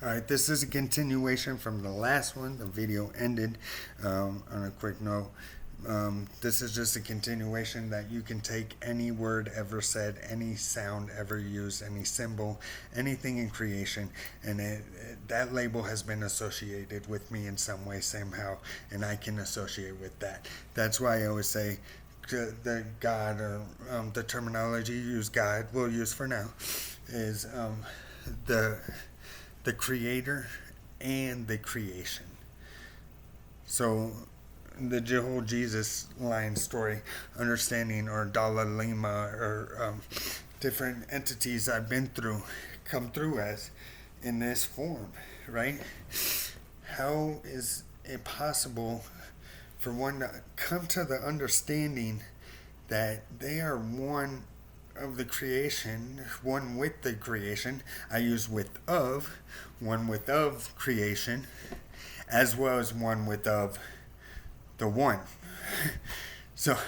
Alright, this is a continuation from the last one. The video ended on a quick note. This is just a continuation that you can take any word ever said, any sound ever used, any symbol, anything in creation, and that label has been associated with me in some way, somehow, and I can associate with that. That's why I always say the God, or the terminology you use, God, we'll use for now, is the creator and the creation. So the whole Jesus line story, understanding, or Dalai Lama, or different entities I've been through, come through as in this form, right? How is it possible for one to come to the understanding that they are one of the creation, one with the creation? I use with of, one with of creation, as well as one with of the one. So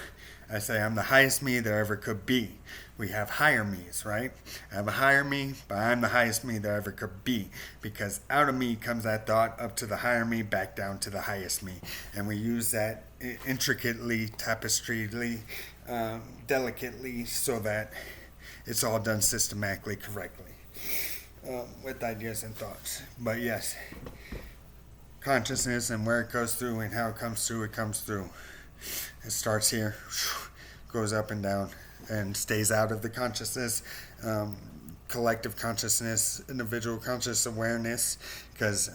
I say I'm the highest me there ever could be. We have higher me's, right? I have a higher me, but I'm the highest me there ever could be, because out of me comes that thought up to the higher me, back down to the highest me. And we use that intricately, tapestryly, delicately, so that it's all done systematically, correctly, with ideas and thoughts. But yes, consciousness and where it goes through and how it comes through, it starts here, goes up and down, and stays out of the consciousness, collective consciousness, individual conscious awareness, because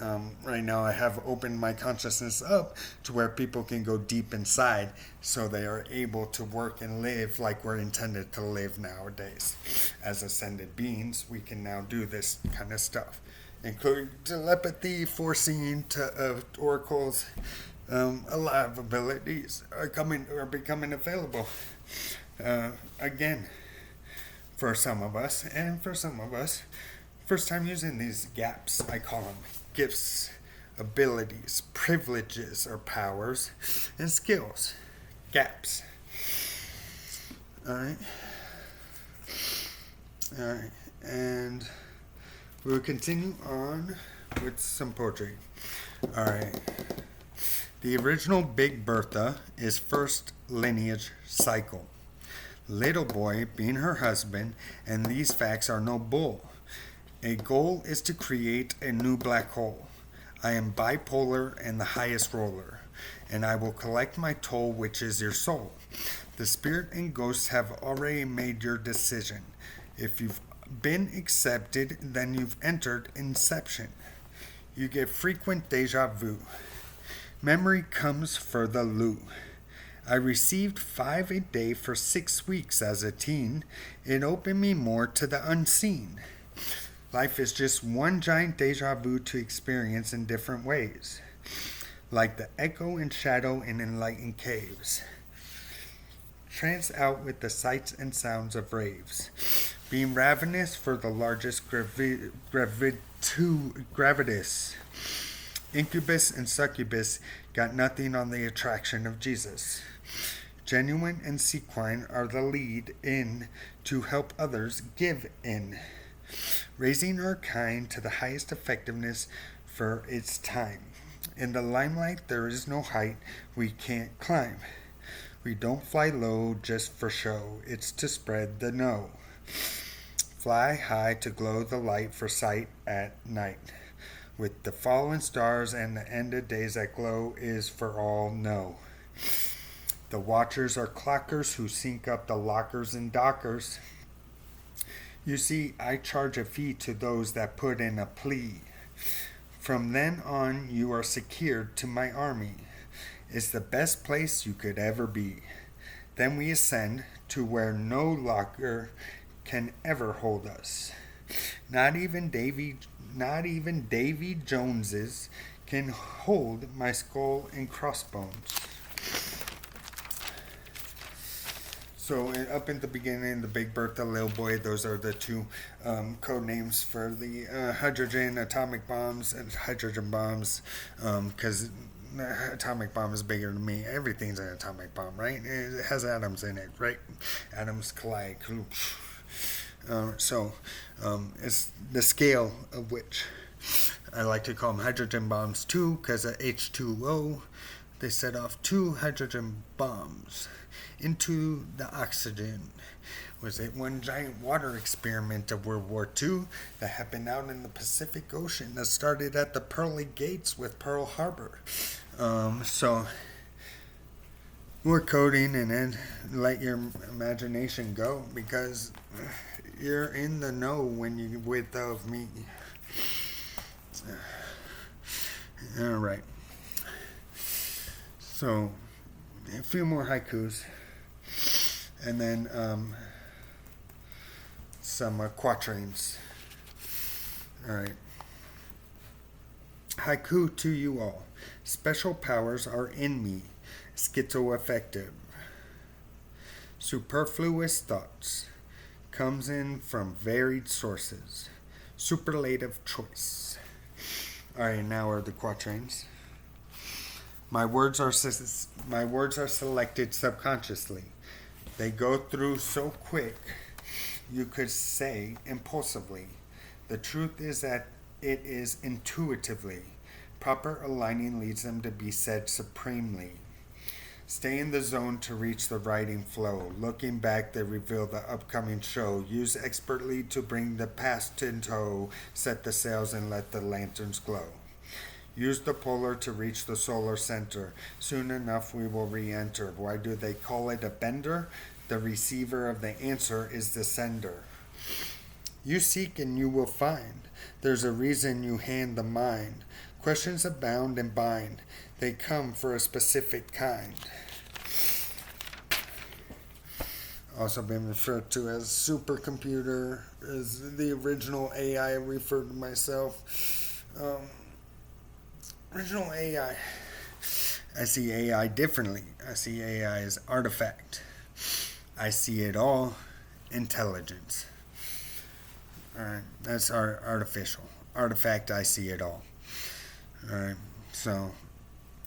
right now I have opened my consciousness up to where people can go deep inside, so they are able to work and live like we're intended to live nowadays. As ascended beings, we can now do this kind of stuff, including telepathy, foreseeing, oracles. A lot of abilities are becoming available again for some of us, and for some of us, first time using these gaps. I call them gifts, abilities, privileges, or powers, and skills. Gaps. Alright, and we'll continue on with some poetry. Alright. The original Big Bertha is first lineage cycle. Little boy being her husband, and these facts are no bull. A goal is to create a new black hole. I am bipolar and the highest roller, and I will collect my toll, which is your soul. The spirit and ghosts have already made your decision. If you've been accepted, then you've entered inception. You get frequent deja vu. Memory comes for the loo. I received 5 a day for 6 weeks as a teen. It opened me more to the unseen. Life is just one giant deja vu to experience in different ways, like the echo and shadow in enlightened caves. Trance out with the sights and sounds of raves, being ravenous for the largest gravitas. Incubus and succubus got nothing on the attraction of Jesus. Genuine and sequine are the lead in to help others give in, raising our kind to the highest effectiveness for its time. In the limelight there is no height we can't climb. We don't fly low just for show, it's to spread the know. Fly high to glow the light for sight at night. With the fallen stars and the end of days that glow is for all know. The watchers are clockers who sync up the lockers and dockers. You see, I charge a fee to those that put in a plea. From then on, you are secured to my army. It's the best place you could ever be. Then we ascend to where no locker can ever hold us. Not even Davy Joneses can hold my skull and crossbones. So up in the beginning, the Big Bertha, Little Boy, those are the two code names for the hydrogen atomic bombs and hydrogen bombs, because the atomic bomb is bigger than me. Everything's an atomic bomb, right? It has atoms in it, right? Atoms collide. So it's the scale of which. I like to call them hydrogen bombs too, because of H2O. They set off 2 hydrogen bombs into the oxygen. Was it one giant water experiment of World War II that happened out in the Pacific Ocean that started at the pearly gates with Pearl Harbor. So we're coding, and then let your imagination go, because you're in the know when you with of me. All right. So a few more haikus, and then some quatrains. All right. Haiku to you all. Special powers are in me, schizoaffective. Superfluous thoughts comes in from varied sources. Superlative choice. All right, now are the quatrains. My words are selected subconsciously. They go through so quick, you could say impulsively. The truth is that it is intuitively. Proper aligning leads them to be said supremely. Stay in the zone to reach the writing flow. Looking back, they reveal the upcoming show. Use expertly to bring the past in tow. Set the sails and let the lanterns glow. Use the polar to reach the solar center. Soon enough we will re-enter. Why do they call it a bender? The receiver of the answer is the sender. You seek and you will find. There's a reason you hand the mind. Questions abound and bind. They come for a specific kind. Also been referred to as supercomputer, as the original AI. I referred to myself. Original AI. I see AI differently. I see AI as artifact. I see it all intelligence. Alright, that's our artificial. Artifact, I see it all. Alright, so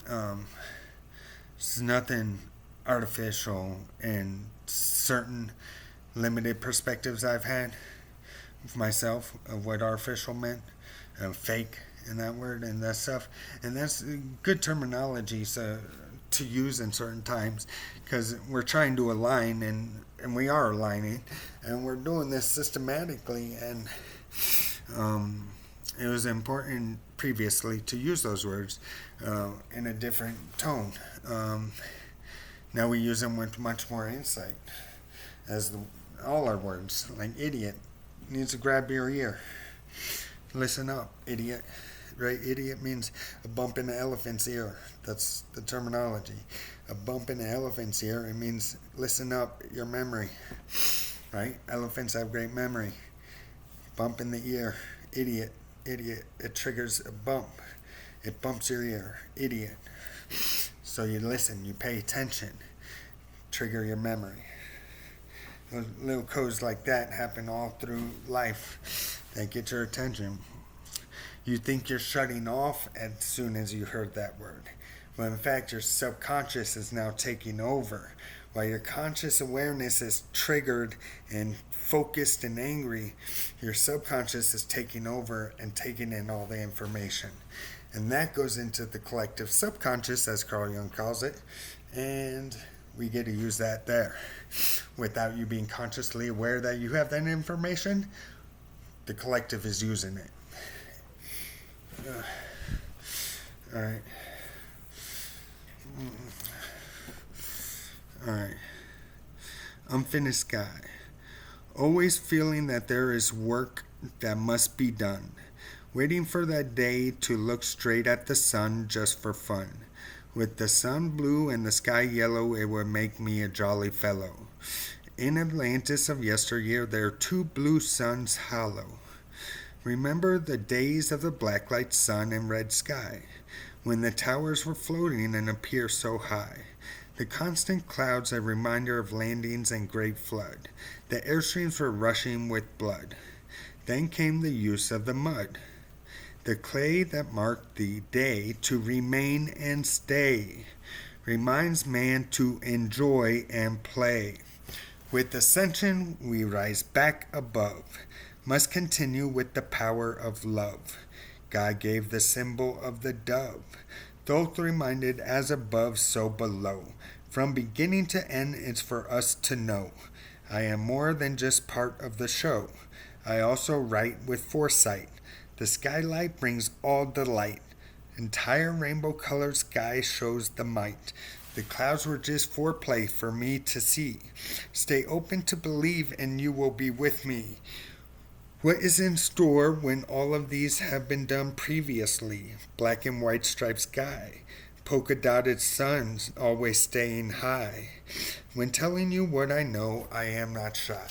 there's nothing artificial in certain limited perspectives I've had of myself of what artificial meant, fake and that word and that stuff. And that's good terminology to use in certain times, because we're trying to align, and we are aligning, and we're doing this systematically, and it was important previously to use those words in a different tone. Now we use them with much more insight, as all our words, like idiot, needs to grab your ear. Listen up, idiot. Right? Idiot means a bump in the elephant's ear. That's the terminology. A bump in the elephant's ear, it means listen up, your memory. Right? Elephants have great memory. Bump in the ear. Idiot. Idiot. It triggers a bump. It bumps your ear. Idiot. So you listen, you pay attention. Trigger your memory. Little codes like that happen all through life that get your attention. You think you're shutting off as soon as you heard that word. But in fact, your subconscious is now taking over. While your conscious awareness is triggered and focused and angry, your subconscious is taking over and taking in all the information. And that goes into the collective subconscious, as Carl Jung calls it. And we get to use that there. Without you being consciously aware that you have that information, the collective is using it. Alright. Alright. Unfinished sky. Always feeling that there is work that must be done. Waiting for that day to look straight at the sun just for fun. With the sun blue and the sky yellow, it would make me a jolly fellow. In Atlantis of yesteryear, there are 2 blue suns hollow. Remember the days of the blacklight sun and red sky, when the towers were floating and appear so high. The constant clouds a reminder of landings and great flood. The airstreams were rushing with blood. Then came the use of the mud, the clay that marked the day to remain and stay, reminds man to enjoy and play. With ascension we rise back above, must continue with the power of love. God gave the symbol of the dove. Both reminded as above, so below. From beginning to end, it's for us to know. I am more than just part of the show. I also write with foresight. The skylight brings all delight. Entire rainbow colored sky shows the might. The clouds were just foreplay for me to see. Stay open to believe and you will be with me. What is in store when all of these have been done previously? Black and white striped sky. Polka dotted suns always staying high. When telling you what I know, I am not shy.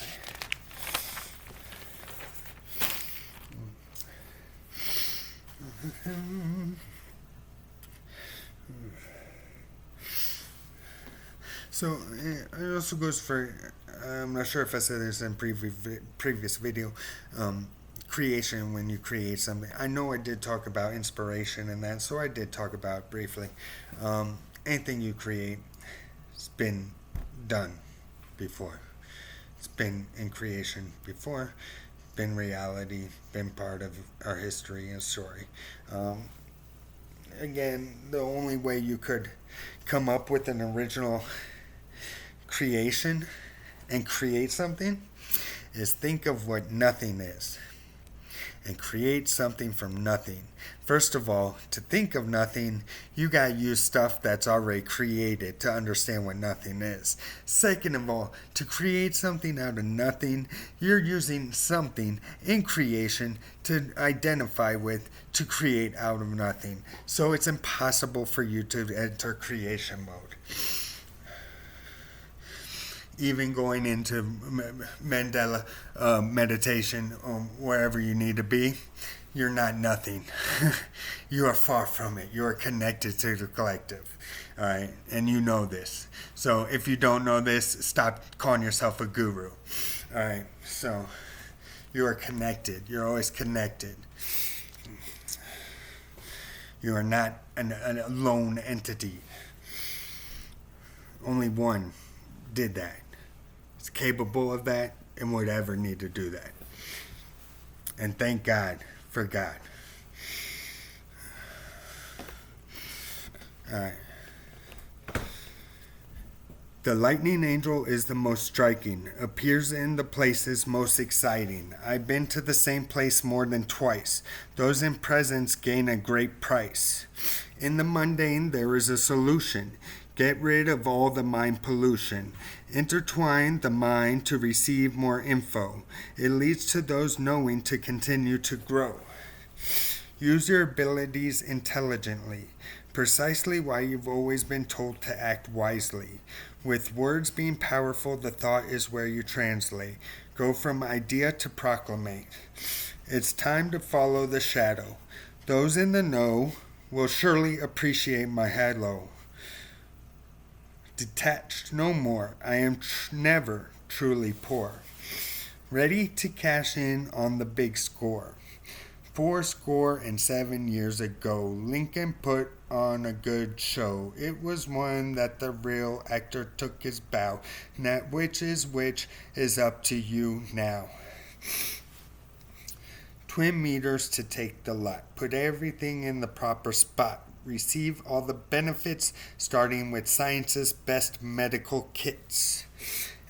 So it also goes for, I'm not sure if I said this in previous video, creation when you create something. I know I did talk about inspiration and that, so I did talk about it briefly. Anything you create, it's been done before. It's been in creation before, been reality, been part of our history and story. Again, the only way you could come up with an original creation and create something is think of what nothing is and create something from nothing. First of all, to think of nothing, you gotta use stuff that's already created to understand what nothing is. Second of all, to create something out of nothing, you're using something in creation to identify with to create out of nothing. So it's impossible for you to enter creation mode. Even going into Mandela meditation, wherever you need to be, you're not nothing. You are far from it. You are connected to the collective. All right, and you know this. So if you don't know this, stop calling yourself a guru. All right, so you are connected. You're always connected. You are not a lone entity. Only one did that. Is capable of that and would ever need to do that. And thank God for God. Alright. The lightning angel is the most striking, appears in the places most exciting. I've been to the same place more than twice. Those in presence gain a great price. In the mundane there is a solution. Get rid of all the mind pollution. Intertwine the mind to receive more info. It leads to those knowing to continue to grow. Use your abilities intelligently. Precisely why you've always been told to act wisely. With words being powerful, the thought is where you translate. Go from idea to proclamate. It's time to follow the shadow. Those in the know will surely appreciate my hello. Detached no more, I am never truly poor. Ready to cash in on the big score. 47 years ago, Lincoln put on a good show. It was one that the real actor took his bow. And that which is up to you now. Twin meters to take the lot. Put everything in the proper spot. Receive all the benefits, starting with science's best medical kits.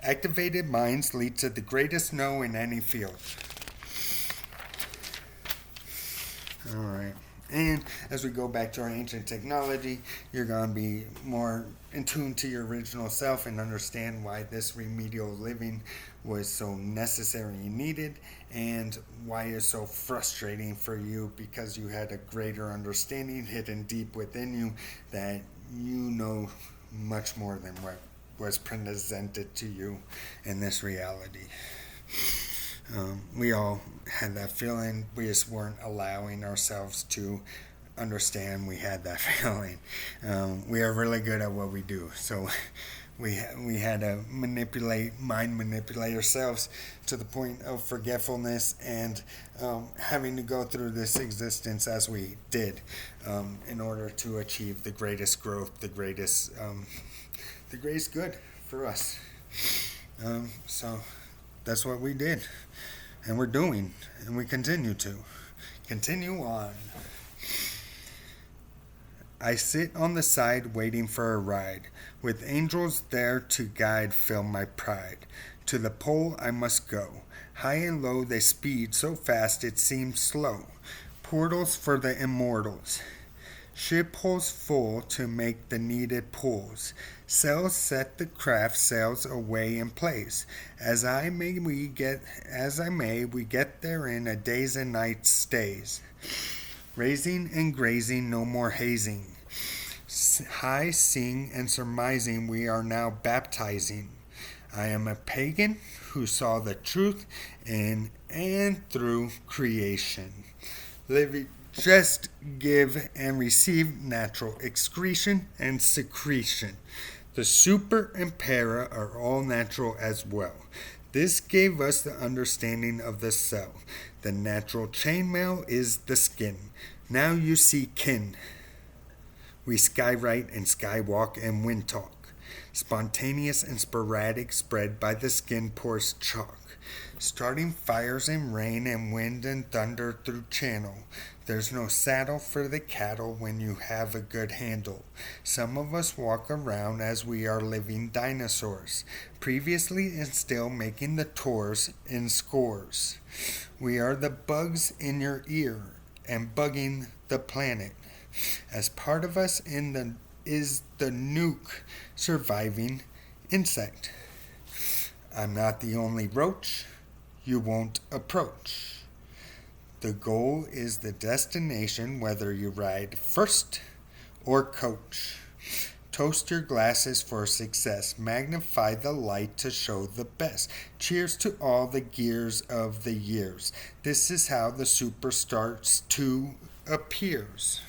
Activated minds lead to the greatest know in any field. All right. And as we go back to our ancient technology, you're going to be more in tune to your original self and understand why this remedial living was so necessary and needed, and why it's so frustrating for you because you had a greater understanding hidden deep within you that you know much more than what was presented to you in this reality. We all had that feeling. We just weren't allowing ourselves to understand we had that feeling. We are really good at what we do, so we had to mind manipulate ourselves to the point of forgetfulness and having to go through this existence as we did in order to achieve the greatest growth, the greatest good for us. So that's what we did, and we're doing, and we continue to Continue on. I sit on the side waiting for a ride, with angels there to guide fill my pride. To the pole I must go. High and low they speed so fast it seems slow. Portals for the immortals. Ship holes full to make the needed pulls. Sails set the craft sails away in place. As I may we get there in a days and nights stays. Raising and grazing, no more hazing. High seeing and surmising, we are now baptizing. I am a pagan who saw the truth in and through creation. Living just give and receive natural excretion and secretion. The super and para are all natural as well. This gave us the understanding of the cell. The natural chainmail is the skin. Now you see kin. We skywrite and skywalk and wind talk. Spontaneous and sporadic spread by the skin pores chalk. Starting fires and rain and wind and thunder through channel. There's no saddle for the cattle when you have a good handle. Some of us walk around as we are living dinosaurs, previously and still making the tours in scores. We are the bugs in your ear and bugging the planet. As part of us is the nuke surviving insect. I'm not the only roach you won't approach. The goal is the destination, whether you ride first or coach. Toast your glasses for success. Magnify the light to show the best. Cheers to all the gears of the years. This is how the super starts to appears.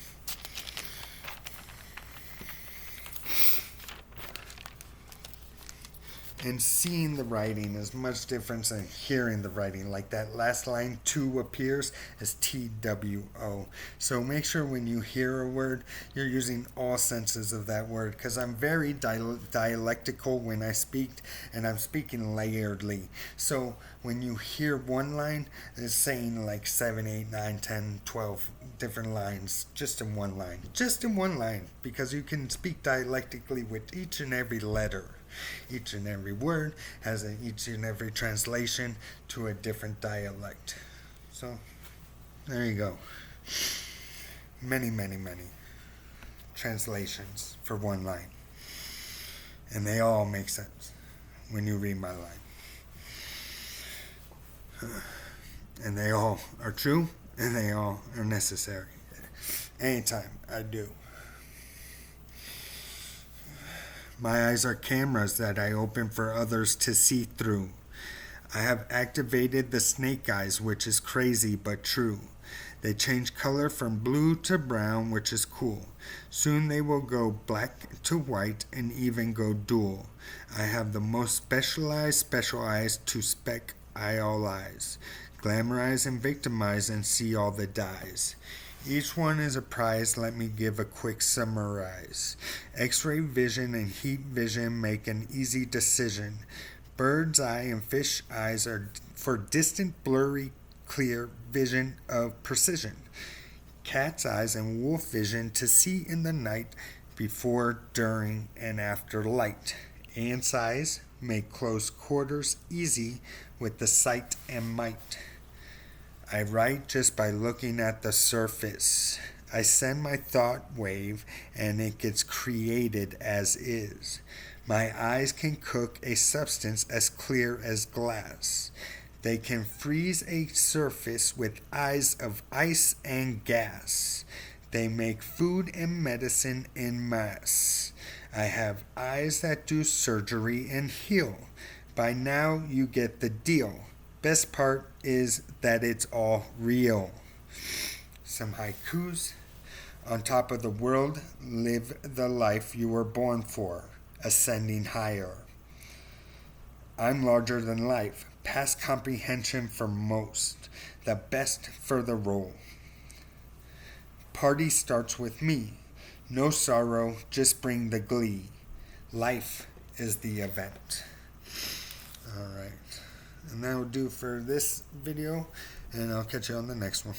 And seeing the writing is much different than hearing the writing. Like that last line, to appears, as TWO. So make sure when you hear a word, you're using all senses of that word. Because I'm very dialectical when I speak, and I'm speaking layeredly. So when you hear one line, it's saying like 7, 8, 9, 10, 12 different lines just in one line. Just in one line. Because you can speak dialectically with each and every letter. Each and every word has each and every translation to a different dialect. So, there you go. Many, many, many translations for one line. And they all make sense when you read my line. And they all are true, and they all are necessary. Anytime I do. My eyes are cameras that I open for others to see through. I have activated the snake eyes, which is crazy but true. They change color from blue to brown, which is cool. Soon they will go black to white and even go dual. I have the most specialized special eyes to spec all eyes. Glamorize and victimize and see all the dyes. Each one is a prize, let me give a quick summarize. X-ray vision and heat vision make an easy decision. Bird's eye and fish eyes are for distant, blurry, clear vision of precision. Cat's eyes and wolf vision to see in the night before, during, and after light. Ant's eyes make close quarters easy with the sight and might. I write just by looking at the surface. I send my thought wave and it gets created as is. My eyes can cook a substance as clear as glass. They can freeze a surface with eyes of ice and gas. They make food and medicine en masse. I have eyes that do surgery and heal. By now you get the deal. Best part is that it's all real. Some haikus. On top of the world, live the life you were born for, ascending higher. I'm larger than life, past comprehension for most, the best for the role. Party starts with me. No sorrow, just bring the glee. Life is the event. All right. And that will do for this video, and I'll catch you on the next one.